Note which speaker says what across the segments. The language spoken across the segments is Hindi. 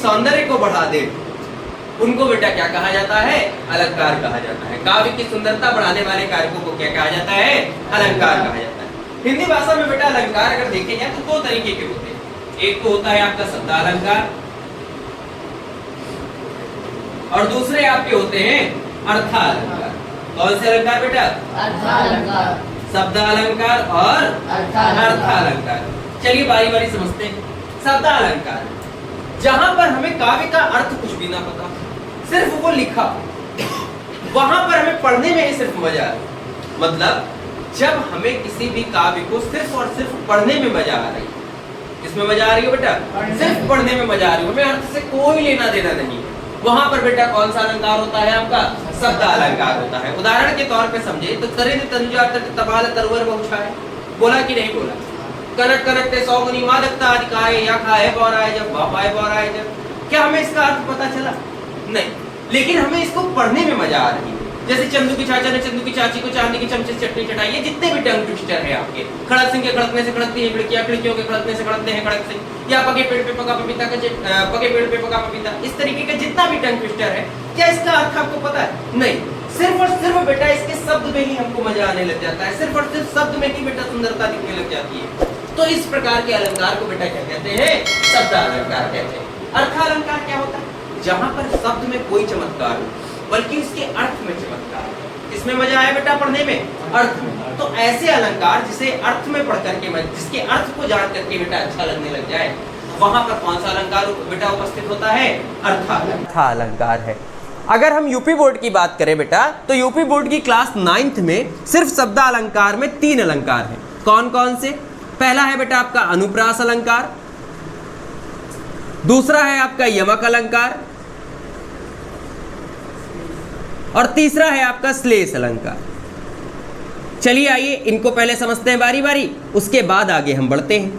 Speaker 1: सौंदर्य को बढ़ा दे उनको बेटा क्या कहा जाता है? अलंकार कहा जाता है। काव्य की सुंदरता बढ़ाने वाले कारकों को क्या कहा जाता है? अलंकार कहा जाता है। हिंदी भाषा में बेटा अलंकार अगर देखे जाए तो दो तरीके के होते हैं। एक तो होता है आपका शब्दालंकार और दूसरे आपके होते हैं अर्थालंकार। कौन से अलंकार बेटा?
Speaker 2: अर्थालंकार,
Speaker 1: शब्दालंकार और अर्थालंकार। चलिए बारी बारी समझते हैं। शब्दालंकार, जहां पर हमें काव्य का अर्थ कुछ भी ना पता, सिर्फ वो लिखा, वहां पर हमें पढ़ने में ही सिर्फ मजा आए। मतलब जब हमें किसी भी काव्य को सिर्फ और सिर्फ पढ़ने में मजा आ रही है। किसमें मजा आ रही है बेटा? सिर्फ पढ़ने में मजा आ रही है, हमें अर्थ से कोई लेना देना नहीं है। वहां पर बेटा कौन सा अलंकार होता है आपका? शब्दालंकार होता है। उदाहरण के तौर पे समझे तो तरिन तनुजा तट तबाल तरवर बहुछाए, बोला कि नहीं बोला? कनक कनक ते सौगुनी मादकता अधिकाय या खाए बौराए जब बापाए बौराए जब। क्या हमें इसका अर्थ पता चला? नहीं, लेकिन हमें इसको पढ़ने में मजा आ रही है। जैसे चंदू की चाचा ने चंदू की चाची को चांदी की चमचे से चटनी चटाई है। जितने भी टंग ट्विस्टर है आपके, खड़क सिंह के खड़कने से खड़कती है खिड़कियां, खिड़कियों के खड़कने से खड़कते हैं खड़क सिंह, या पके पेड़ पे पका पपीता का पके पेड़ पे पका पपीता, इस तरीके का जितना भी टंग ट्विस्टर है, क्या इसका अर्थ आपको पता है? नहीं, सिर्फ और सिर्फ बेटा इसके शब्द में ही हमको मजा आने लग जाता है। सिर्फ और सिर्फ शब्द में ही बेटा सुंदरता दिखने लग जाती है। तो इस प्रकार के अलंकार को बेटा क्या कहते हैं? शब्दालंकार कहते हैं। अर्थालंकार क्या होता है? जहां पर शब्द में कोई चमत्कार हो, बल्कि उसके अर्थ में चमत्कार हो। किसमें मजा आया बेटा? पढ़ने में, अर्थ में। तो ऐसे अलंकार जिसे अर्थ में पढ़ करके, जिसके अर्थ को जान करके बेटा अच्छा लगने लग जाए, वहां पर कौन सा अलंकार बेटा उपस्थित होता है? अर्थालंकार है। अगर हम यूपी बोर्ड की बात करें बेटा, तो यूपी बोर्ड की क्लास 9th में सिर्फ शब्दालंकार में 3 अलंकार हैं। कौन कौन से? पहला है बेटा आपका अनुप्रास अलंकार, दूसरा है आपका यमक अलंकार और तीसरा है आपका श्लेष अलंकार। चलिए आइए इनको पहले समझते हैं बारी बारी, उसके बाद आगे हम बढ़ते हैं।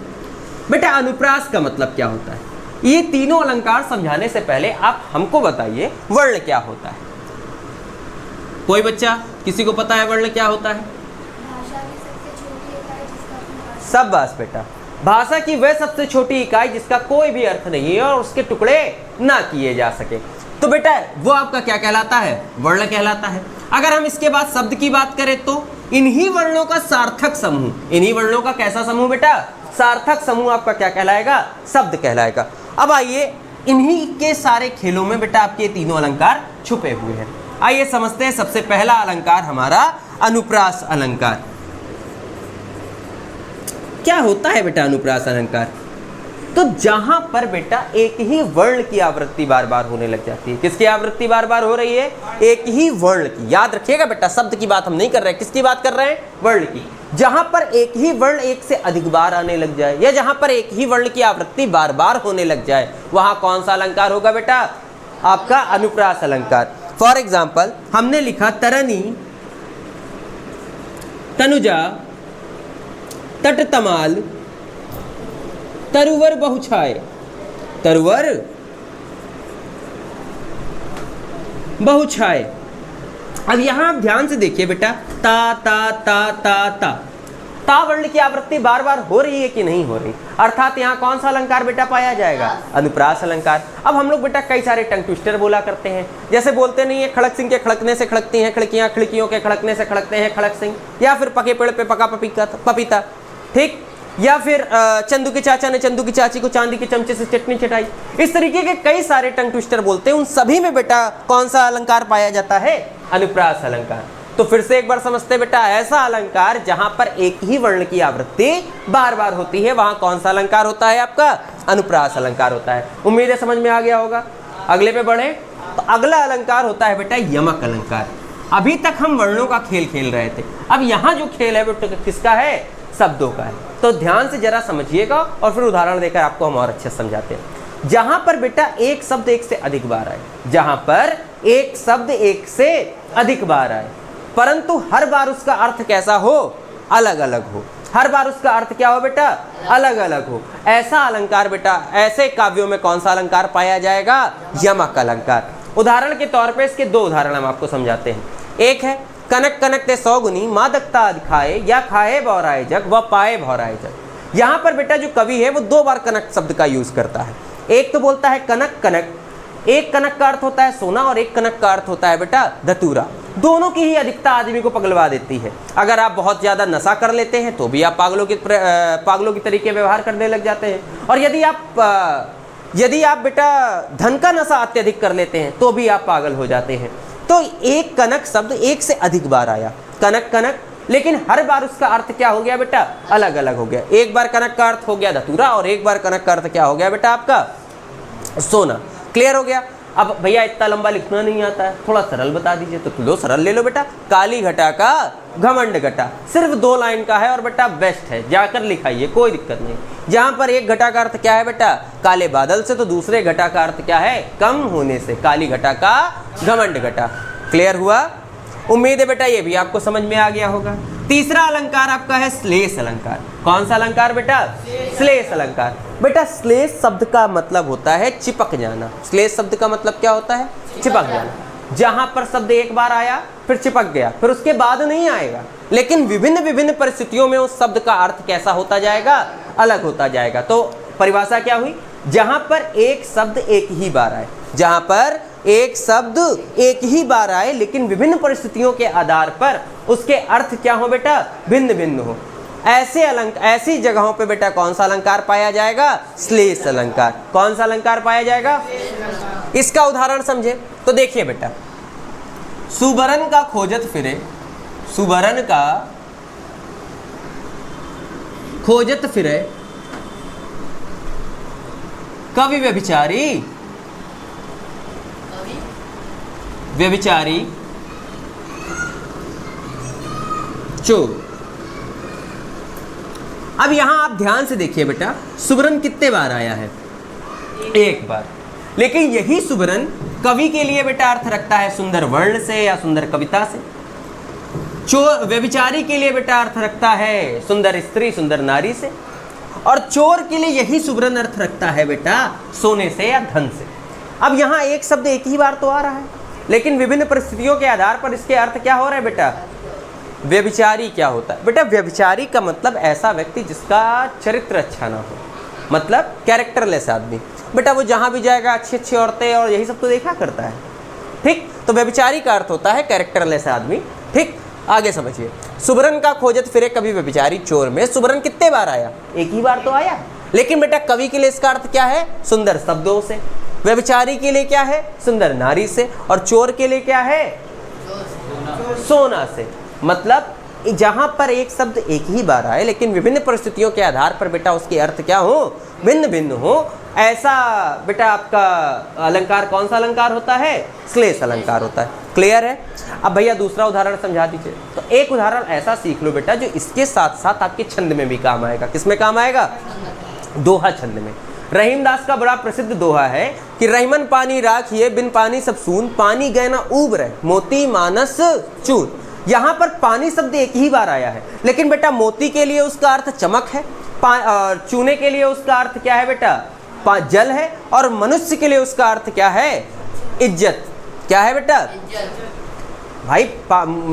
Speaker 1: बेटा अनुप्रास का मतलब क्या होता है? ये तीनों अलंकार समझाने से पहले आप हमको बताइए वर्ण क्या होता है। कोई बच्चा, किसी को पता है वर्ण क्या होता है? शाबाश बेटा, भाषा की वह सबसे छोटी इकाई जिसका कोई भी अर्थ नहीं है और उसके टुकड़े ना किए जा सके। तो बेटा वो आपका क्या कहलाता है? वर्ण कहलाता है। अगर हम इसके बाद शब्द की बात करें तो इन्हीं वर्णों का सार्थक समूह, इन्हीं वर्णों का कैसा समूह बेटा? सार्थक समूह आपका क्या कहलाएगा? शब्द कहलाएगा। अब आइए इन्हीं के सारे खेलों में बेटा आपके तीनों अलंकार छुपे हुए हैं। आइए समझते हैं। सबसे पहला अलंकार हमारा अनुप्रास अलंकार। क्या होता है बेटा अनुप्रास अलंकार? तो जहां पर बेटा एक ही वर्ण की आवृत्ति बार बार होने लग जाती है। किसकी आवृत्ति बार बार हो रही है? एक ही वर्ण की। याद रखिएगा बेटा, शब्द की बात हम नहीं कर रहे हैं, किसकी बात कर रहे हैं? वर्ण की। जहां पर एक ही वर्ण एक से अधिक बार आने लग जाए या जहां पर एक ही वर्ण की आवृत्ति बार बार होने लग जाए, वहां कौन सा अलंकार होगा बेटा? आपका अनुप्रास अलंकार। फॉर एग्जाम्पल हमने लिखा तरनी तनुजा तट तमाल तरुवर बहुछाए, तरुवर बहुछाए। अब यहां आप ध्यान से देखिए बेटा, ता ता ता ता ता ता वर्ण की आवृत्ति बार बार हो रही है कि नहीं हो रही? अर्थात यहाँ कौन सा अलंकार बेटा पाया जाएगा? अनुप्रास अलंकार। अब हम लोग बेटा कई सारे टंग ट्विस्टर बोला करते हैं। जैसे बोलते नहीं है खड़क सिंह के खड़कने से खड़कती हैं खिड़कियां, खिड़कियों के खड़कने से खड़कते हैं खड़क सिंह, या फिर पके पेड़ पे पका पपीता, ठीक, या फिर चंदू के चाचा ने चंदू की चाची को चांदी के चमचे से चटनी चटाई। इस तरीके के कई सारे टंग ट्विस्टर बोलते हैं। उन सभी में बेटा कौन सा अलंकार पाया जाता है? अनुप्रास अलंकार। तो फिर से एक बार समझते बेटा, ऐसा अलंकार जहां पर एक ही वर्ण की आवृत्ति बार बार होती है, वहां कौन सा अलंकार होता है? आपका अनुप्रास अलंकार होता है। उम्मीद है समझ में आ गया होगा। अगले पे बढ़े तो अगला अलंकार होता है बेटा यमक अलंकार। अभी तक हम वर्णों का खेल खेल रहे थे, अब यहाँ जो खेल है बेटा किसका है? शब्दों का है। तो ध्यान से जरा समझिएगा और फिर उदाहरण देकर आपको हम और अच्छे से समझाते हैं। जहां पर बेटा एक शब्द एक से अधिक बार आए, जहां पर एक शब्द एक से अधिक बार आए, परंतु हर बार उसका अर्थ कैसा हो? अलग अलग हो। हर बार उसका अर्थ क्या हो बेटा? अलग अलग हो। ऐसा अलंकार बेटा, ऐसे काव्यों में कौन सा अलंकार पाया जाएगा? यमक अलंकार। उदाहरण के तौर पे इसके 2 उदाहरण हम आपको समझाते हैं। एक है कनक कनक ते सौगुनी मादकता दिखाए या खाए बौराए जग व पाए भौराए जग। यहाँ पर बेटा जो कवि है वो 2 बार कनक शब्द का यूज करता है।
Speaker 2: एक तो बोलता है कनक कनक, एक कनक का अर्थ होता है सोना और एक कनक का अर्थ होता है बेटा धतूरा। दोनों की ही अधिकता आदमी को पगलवा देती है। अगर आप बहुत ज़्यादा नशा कर लेते हैं तो भी आप पागलों की तरीके व्यवहार करने लग जाते हैं, और यदि आप बेटा धन का नशा अत्यधिक कर लेते हैं तो भी आप पागल हो जाते हैं। तो एक कनक शब्द एक से अधिक बार आया, कनक कनक, लेकिन हर बार उसका अर्थ क्या हो गया बेटा, अलग अलग हो गया। एक बार कनक का अर्थ हो गया धतूरा और एक बार कनक का अर्थ क्या हो गया बेटा आपका सोना। क्लियर हो गया। अब भैया इतना लंबा लिखना नहीं आता है, थोड़ा सरल बता दीजिए, तो लो सरल ले लो बेटा। काली घटा का घमंड घटा, सिर्फ 2 लाइन का है और बेटा बेस्ट है, जाकर लिखाइए, कोई दिक्कत नहीं। जहां पर एक घटा का अर्थ क्या है बेटा काले बादल से, तो दूसरे घटा का अर्थ क्या है कम होने से, काली घटा का घमंड घटा। क्लियर हुआ? उम्मीद है बेटा ये भी आपको समझ में आ गया होगा। तीसरा अलंकार आपका है श्लेष अलंकार। कौन सा अलंकार बेटा? श्लेष अलंकार। बेटा श्लेष शब्द का मतलब होता है चिपक जाना। श्लेष शब्द का मतलब क्या होता है? चिपक जाना। जहां पर शब्द एक बार आया फिर चिपक गया, फिर उसके बाद नहीं आएगा, लेकिन विभिन्न विभिन्न परिस्थितियों में उस शब्द का अर्थ कैसा होता जाएगा, अलग होता जाएगा। तो परिभाषा क्या हुई? जहां पर एक शब्द एक ही बार आए, जहां पर एक शब्द एक ही बार आए लेकिन विभिन्न परिस्थितियों के आधार पर उसके अर्थ क्या हो बेटा, भिन्न भिन्न हो, ऐसी जगहों पे बेटा कौन सा अलंकार पाया जाएगा? श्लेष अलंकार। कौन सा अलंकार पाया जाएगा? इसका उदाहरण समझे तो देखिए बेटा, सुबरन का खोजत फिरे, सुबरन का खोजत फिरे कवि व्यभिचारी, व्यभिचारी चोर। अब यहां आप ध्यान से देखिए बेटा, सुबरन कितने बार आया है? एक बार। लेकिन यही सुबरन कवि के लिए बेटा अर्थ रखता है सुंदर वर्ण से या सुंदर कविता से। चोर, व्यभिचारी के लिए बेटा अर्थ रखता है सुंदर स्त्री, सुंदर नारी से। और चोर के लिए यही सुबरन अर्थ रखता है बेटा सोने से या धन से। अब यहां एक शब्द एक ही बार तो आ रहा है, लेकिन विभिन्न परिस्थितियों के आधार पर इसके अर्थ क्या हो रहा है बेटा? व्यभिचारी क्या होता है बेटा? व्यभिचारी का मतलब ऐसा व्यक्ति जिसका चरित्र अच्छा ना हो, मतलब कैरेक्टरलेस आदमी। बेटा वो जहां भी जाएगा अच्छी अच्छी औरतें और यही सब तो देखा करता है, ठीक? तो व्यभिचारी का अर्थ होता है कैरेक्टरलेस आदमी, ठीक? आगे समझिए, सुबरन का खोजत फिरे कभी व्यभिचारी चोर में सुबरन कितने बार आया? एक ही बार तो आया। लेकिन बेटा कवि के लिए इसका अर्थ क्या है? सुंदर शब्दों से। व्यभिचारी के लिए क्या है? सुंदर नारी से। और चोर के लिए क्या है? सोना से। मतलब जहां पर एक शब्द एक ही बार आए लेकिन विभिन्न परिस्थितियों के आधार पर बेटा उसके अर्थ क्या हो? भिन्न भिन्न हो। ऐसा बेटा आपका अलंकार कौन सा अलंकार होता है? श्लेष अलंकार होता है। क्लियर है? अब भैया दूसरा उदाहरण समझा दीजिए। तो एक उदाहरण ऐसा सीख लो बेटा जो इसके साथ साथ आपके छंद में भी काम आएगा। किसमें काम आएगा? दोहा छंद में। रहीमदास का बड़ा प्रसिद्ध दोहा है कि रहीमन पानी राखिए बिन पानी सब सून, पानी गए ना उब रहे मोती मानस चून। यहाँ पर पानी शब्द एक ही बार आया है, लेकिन बेटा मोती के लिए उसका अर्थ चमक है, चूने के लिए उसका अर्थ क्या है बेटा? जल है। और मनुष्य के लिए उसका अर्थ क्या है? इज्जत। क्या है बेटा? भाई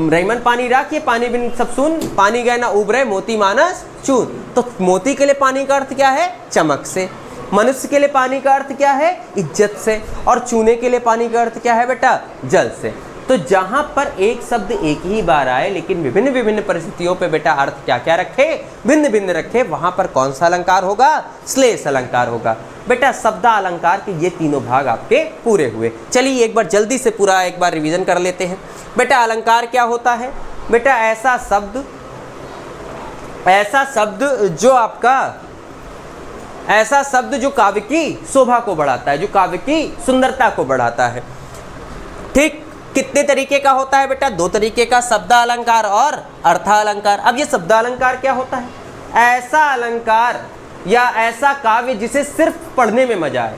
Speaker 2: रहीमन पानी राखिए पानी बिन सब सून, पानी गए ना उब रहे मोती मानस चून। तो मोती के लिए पानी का अर्थ क्या है? चमक से। मनुष्य के लिए पानी का अर्थ क्या है? इज्जत से। और चूने के लिए पानी का अर्थ क्या है बेटा? जल से। तो जहां पर एक शब्द एक ही बार आए लेकिन विभिन्न विभिन्न परिस्थितियों पे बेटा अर्थ क्या क्या रखे? भिन्न भिन्न रखे। वहां पर कौन सा अलंकार होगा? श्लेष अलंकार होगा। बेटा शब्द अलंकार के ये तीनों भाग आपके पूरे हुए। चलिए एक बार जल्दी से पूरा एक बार रिवीजन कर लेते हैं। बेटा अलंकार क्या होता है? बेटा ऐसा शब्द जो काव्य की शोभा को बढ़ाता है, जो काव्य की सुंदरता को बढ़ाता है, ठीक? कितने तरीके का होता है बेटा? 2 तरीके का, शब्द अलंकार और अर्थालंकार। अब ये शब्द अलंकार क्या होता है? ऐसा अलंकार या ऐसा काव्य जिसे सिर्फ पढ़ने में मजा आए,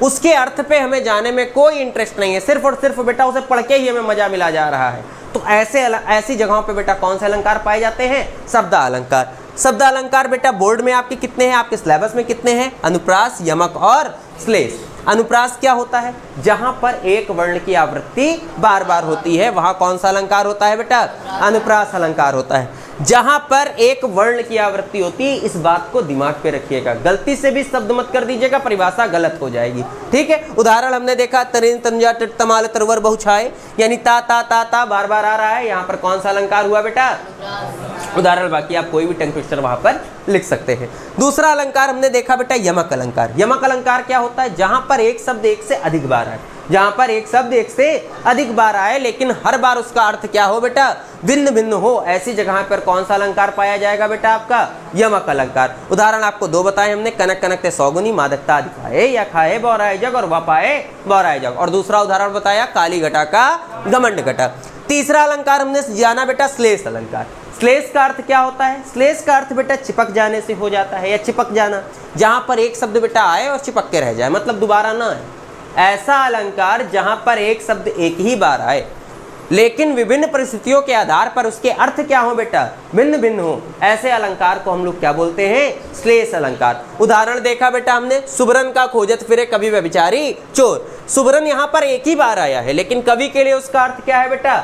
Speaker 2: उसके अर्थ पे हमें जाने में कोई इंटरेस्ट नहीं है, सिर्फ और सिर्फ बेटा उसे पढ़ के ही हमें मजा मिला जा रहा है। तो ऐसी जगहों पे बेटा कौन से अलंकार पाए जाते हैं? शब्द अलंकार। शब्द अलंकार बेटा बोर्ड में आपके कितने हैं? आपके सिलेबस में कितने हैं? अनुप्रास, यमक और श्लेष। अनुप्रास क्या होता है? जहां पर एक वर्ण की आवृत्ति बार बार होती है वहां कौन सा अलंकार होता है बेटा? अनुप्रास अलंकार होता है। जहां पर एक वर्ण की आवृत्ति होती है, इस बात को दिमाग पे रखिएगा, गलती से भी शब्द मत कर दीजिएगा, परिभाषा गलत हो जाएगी। ठीक है, उदाहरण हमने देखा तरिन तंजा टिट तमाल तरवर बहुछाए, यानी ता बार बार आ रहा है, यहाँ पर कौन सा अलंकार हुआ बेटा? उदाहरण, बाकी आप कोई भी टंग ट्विस्टर वहां पर लिख सकते हैं। दूसरा अलंकार हमने देखा बेटा यमक अलंकार। यमक अलंकार क्या होता है? जहां पर एक शब्द एक से अधिक बार आए, जहां पर एक शब्द एक से अधिक बार आए लेकिन हर बार उसका अर्थ क्या हो बेटा? भिन्न भिन्न हो, ऐसी जगह पर कौन सा अलंकार पाया जाएगा बेटा? आपका यमक अलंकार। उदाहरण आपको दो बताए हमने, कनक कनक ते सौगुनी मादकता अधिकाए, या खाए बौराए जग और वपाए बौराए जग। और दूसरा उदाहरण बताया काली घटा का घमंड घटा। तीसरा अलंकार हमने जाना बेटा श्लेष अलंकार। श्लेष का अर्थ क्या होता है? श्लेष का अर्थ बेटा चिपक जाने से हो जाता है, या चिपक जाना, जहां पर एक शब्द बेटा आए और चिपक के रह जाए, मतलब दोबारा ना आए। ऐसा अलंकार जहां पर एक शब्द एक ही बार आए लेकिन विभिन्न परिस्थितियों के आधार पर उसके अर्थ क्या हो बेटा? भिन्न भिन्न हो, ऐसे अलंकार को हम लोग क्या बोलते हैं? श्लेष अलंकार। उदाहरण देखा बेटा हमने, सुबरन का खोजत फिरे कवि व्यभिचारी चोर। सुबरन यहाँ पर एक ही बार आया है लेकिन कवि के लिए उसका अर्थ क्या है बेटा?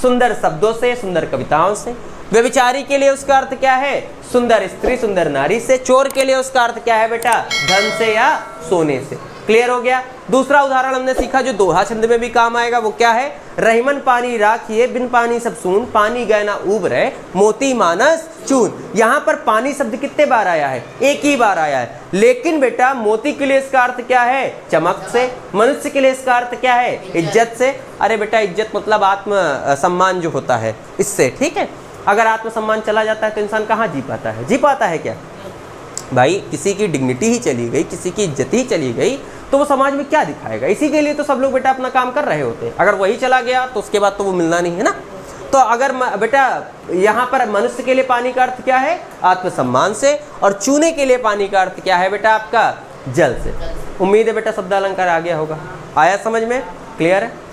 Speaker 2: सुंदर शब्दों से, सुंदर कविताओं से। व्यभिचारी के लिए उसका अर्थ क्या है? सुंदर स्त्री, सुंदर नारी से। चोर के लिए उसका अर्थ क्या है बेटा? धन से या सोने से। क्लियर हो गया? दूसरा उदाहरण हमने सीखा जो दोहा छंद में भी काम आएगा, वो क्या है? रहीमन पानी राखिए बिन पानी सब सून, पानी गए ना ऊब रहे मोती मानस चून। यहाँ पर पानी शब्द कितने बार आया है? एक ही बार आया है, लेकिन बेटा मोती के लिए इसका अर्थ क्या है? चमक से। मनुष्य के लिए इसका अर्थ क्या है? इज्जत से। अरे बेटा इज्जत मतलब आत्म सम्मान जो होता है, इससे। ठीक है, अगर आत्मसम्मान चला जाता है तो इंसान कहाँ जी पाता है? जी पाता है क्या भाई? किसी की डिग्निटी ही चली गई, किसी की इज्जत ही चली गई, तो वो समाज में क्या दिखाएगा? इसी के लिए तो सब लोग बेटा अपना काम कर रहे होते हैं। अगर वही चला गया तो उसके बाद तो वो मिलना नहीं है ना। तो अगर बेटा यहाँ पर मनुष्य के लिए पानी का अर्थ क्या है? आत्मसम्मान से। और चूने के लिए पानी का अर्थ क्या है बेटा? आपका जल से। उम्मीद है बेटा शब्द अलंकार आ गया होगा। आया समझ में? क्लियर है?